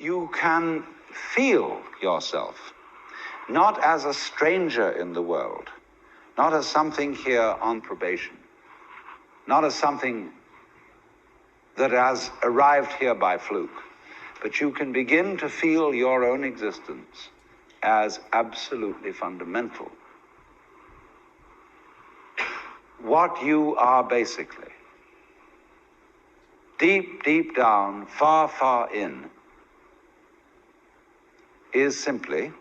you can feel yourself not as a stranger in the world, not as something here on probation, not as something that has arrived here by fluke, but you can begin to feel your own existence as absolutely fundamental. What you are basically, deep, deep down, far, far in, is simply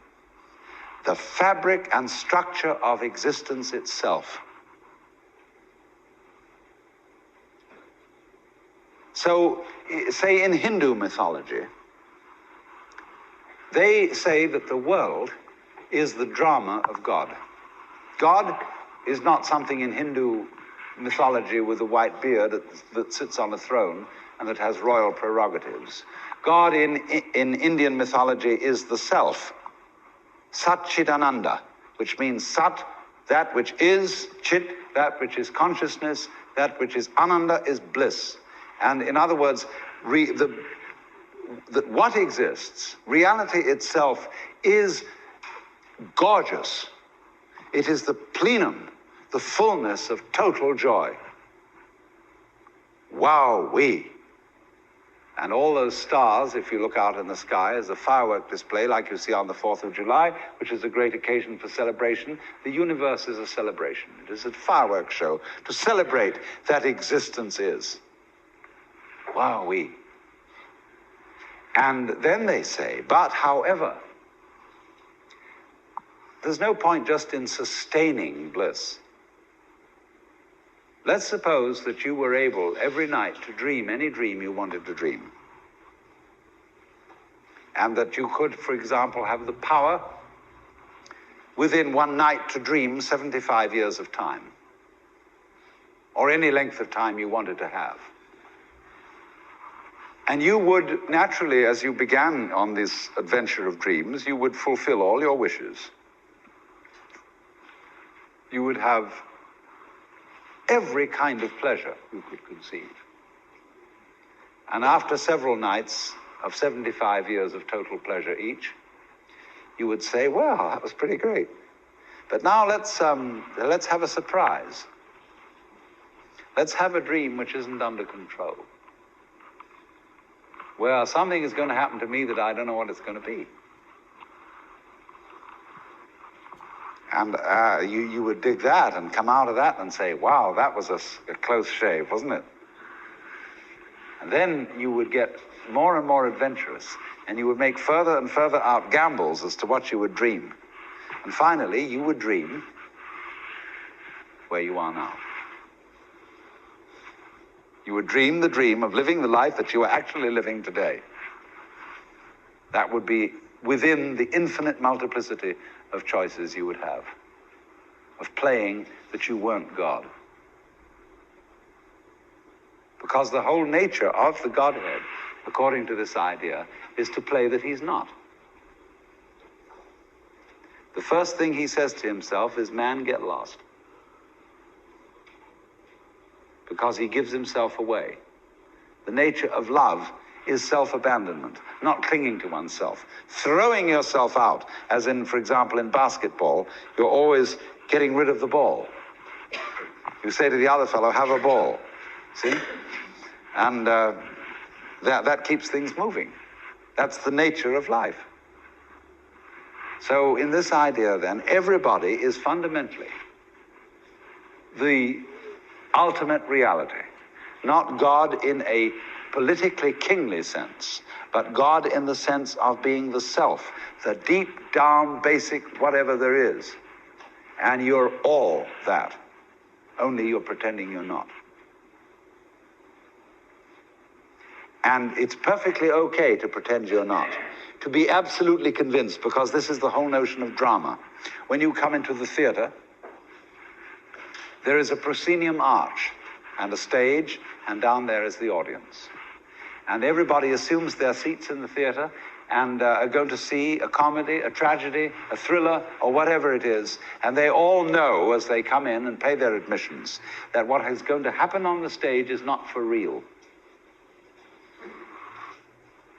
the fabric and structure of existence itself. So, say in Hindu mythology, they say that the world is the drama of God. God is not something in Hindu mythology with a white beard that sits on a throne and that has royal prerogatives. God in Indian mythology is the self, Satchidananda, which means Sat, that which is, Chit, that which is consciousness, that which is Ananda is bliss. And in other words, what exists, reality itself, is gorgeous. It is the plenum, the fullness of total joy. Wow-wee. And all those stars, if you look out in the sky, as a firework display like you see on the 4th of July, which is a great occasion for celebration. The universe is a celebration. It is a fireworks show to celebrate that existence is. Wow-wee. And then they say, but however, there's no point just in sustaining bliss. Let's suppose that you were able every night to dream any dream you wanted to dream. And that you could, for example, have the power within one night to dream 75 years of time. Or any length of time you wanted to have. And you would naturally, as you began on this adventure of dreams, you would fulfill all your wishes. You would have every kind of pleasure you could conceive. And after several nights of 75 years of total pleasure each, you would say, well, that was pretty great. But now let's have a surprise. Let's have a dream which isn't under control. Well, something is going to happen to me that I don't know what it's going to be. And you would dig that and come out of that and say, wow, that was a close shave, wasn't it? And then you would get more and more adventurous, and you would make further and further out gambles as to what you would dream. And finally, you would dream where you are now. You would dream the dream of living the life that you are actually living today. That would be within the infinite multiplicity of choices you would have, of playing that you weren't God. Because the whole nature of the Godhead, according to this idea, is to play that he's not. The first thing he says to himself is, man, get lost. Because he gives himself away. The nature of love is self-abandonment, not clinging to oneself. Throwing yourself out, as in, for example, in basketball, you're always getting rid of the ball. You say to the other fellow, have a ball. See? And that keeps things moving. That's the nature of life. So in this idea, then, everybody is fundamentally the ultimate reality. Not God in a politically kingly sense, but God in the sense of being the self, the deep down basic whatever there is. And you're all that. Only you're pretending you're not. And it's perfectly okay to pretend you're not. To be absolutely convinced, because this is the whole notion of drama. When you come into the theater, there is a proscenium arch and a stage, and down there is the audience. And everybody assumes their seats in the theater and are going to see a comedy, a tragedy, a thriller, or whatever it is. And they all know, as they come in and pay their admissions, that what is going to happen on the stage is not for real.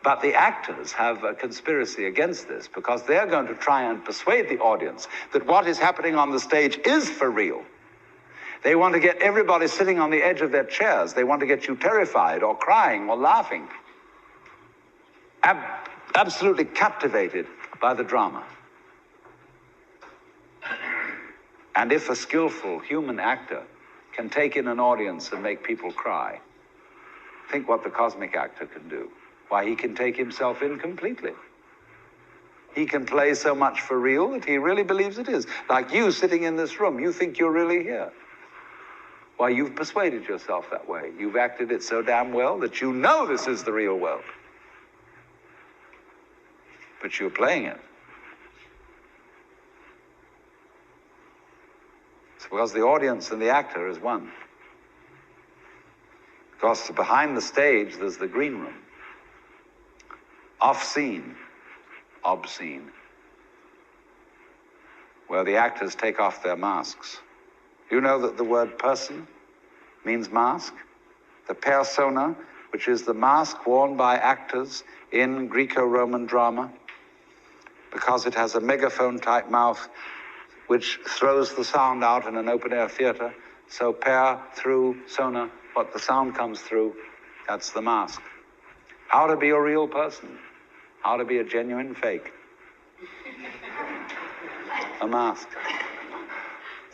But the actors have a conspiracy against this because they're going to try and persuade the audience that what is happening on the stage is for real. They want to get everybody sitting on the edge of their chairs. They want to get you terrified or crying or laughing. Absolutely captivated by the drama. And if a skillful human actor can take in an audience and make people cry, think what the cosmic actor can do. Why, he can take himself in completely. He can play so much for real that he really believes it is. Like you sitting in this room, you think you're really here. Why, you've persuaded yourself that way. You've acted it so damn well that you know this is the real world. But you're playing it. It's because the audience and the actor is one. Because behind the stage, there's the green room. Off-scene, obscene, where the actors take off their masks. You know that the word person means mask? The persona, which is the mask worn by actors in Greco-Roman drama, because it has a megaphone-type mouth which throws the sound out in an open-air theater. So per, through, sona, what the sound comes through, that's the mask. How to be a real person. How to be a genuine fake. A mask.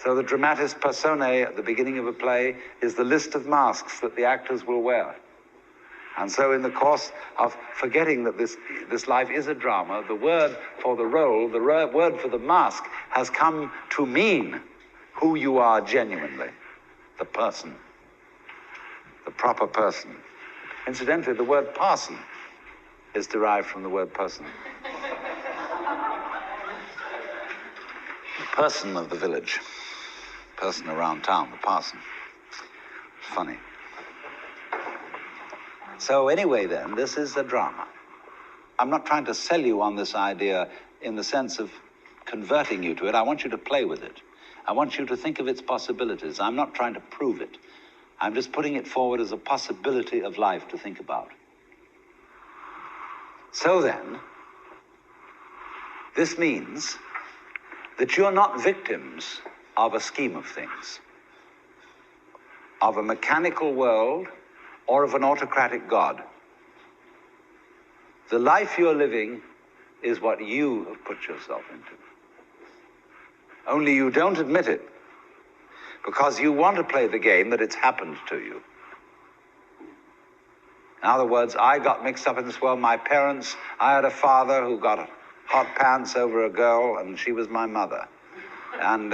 So the dramatis personae at the beginning of a play is the list of masks that the actors will wear. And so in the course of forgetting that this life is a drama, the word for the role, the word for the mask, has come to mean who you are genuinely. The person. The proper person. Incidentally, the word parson is derived from the word person. The person of the village. Person around town, the parson. Funny. So anyway then, this is a drama. I'm not trying to sell you on this idea in the sense of converting you to it. I want you to play with it. I want you to think of its possibilities. I'm not trying to prove it. I'm just putting it forward as a possibility of life to think about. So then, this means that you're not victims of a scheme of things, of a mechanical world, or of an autocratic God. The life you're living is what you have put yourself into. Only you don't admit it, because you want to play the game that it's happened to you. In other words, I got mixed up in this world. My parents, I had a father who got hot pants over a girl, and she was my mother. And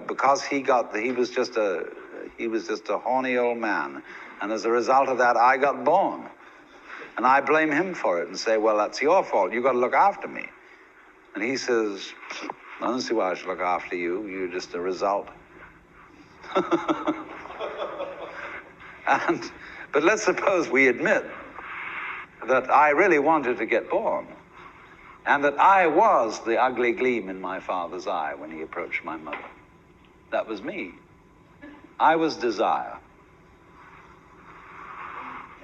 because he was just a horny old man. And as a result of that, I got born. And I blame him for it and say, well, that's your fault. You've got to look after me. And he says, I don't see why I should look after you. You're just a result. But let's suppose we admit that I really wanted to get born, and that I was the ugly gleam in my father's eye when he approached my mother. That was me. I was desire.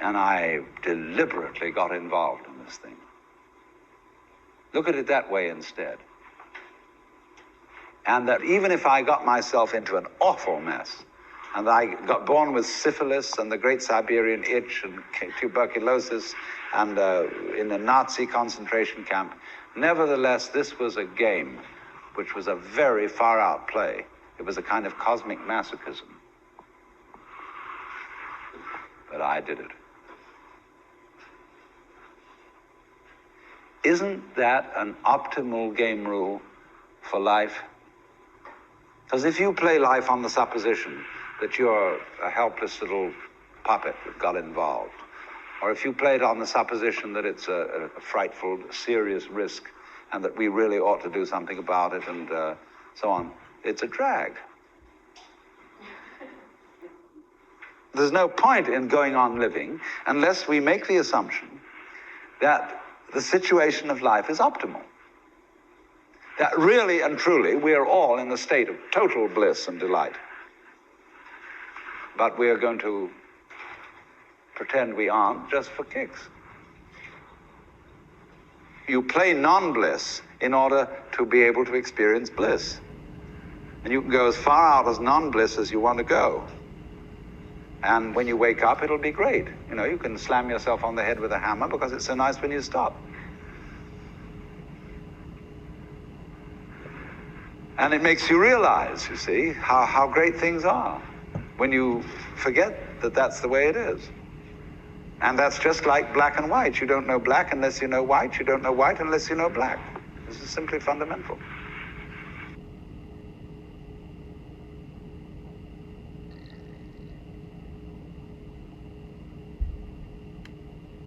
And I deliberately got involved in this thing. Look at it that way instead. And that even if I got myself into an awful mess, and I got born with syphilis and the Great Siberian Itch and tuberculosis and in a Nazi concentration camp, nevertheless, this was a game which was a very far-out play. It was a kind of cosmic masochism. But I did it. Isn't that an optimal game rule for life? Because if you play life on the supposition that you're a helpless little puppet that got involved, or if you play it on the supposition that it's a frightful, serious risk, and that we really ought to do something about it, and so on, it's a drag. There's no point in going on living unless we make the assumption that the situation of life is optimal. That really and truly we are all in a state of total bliss and delight. But we are going to pretend we aren't just for kicks. You play non-bliss in order to be able to experience bliss. And you can go as far out as non-bliss as you want to go. And when you wake up, it'll be great. You know, you can slam yourself on the head with a hammer because it's so nice when you stop. And it makes you realize, you see, how great things are when you forget that that's the way it is. And that's just like black and white. You don't know black unless you know white. You don't know white unless you know black. This is simply fundamental.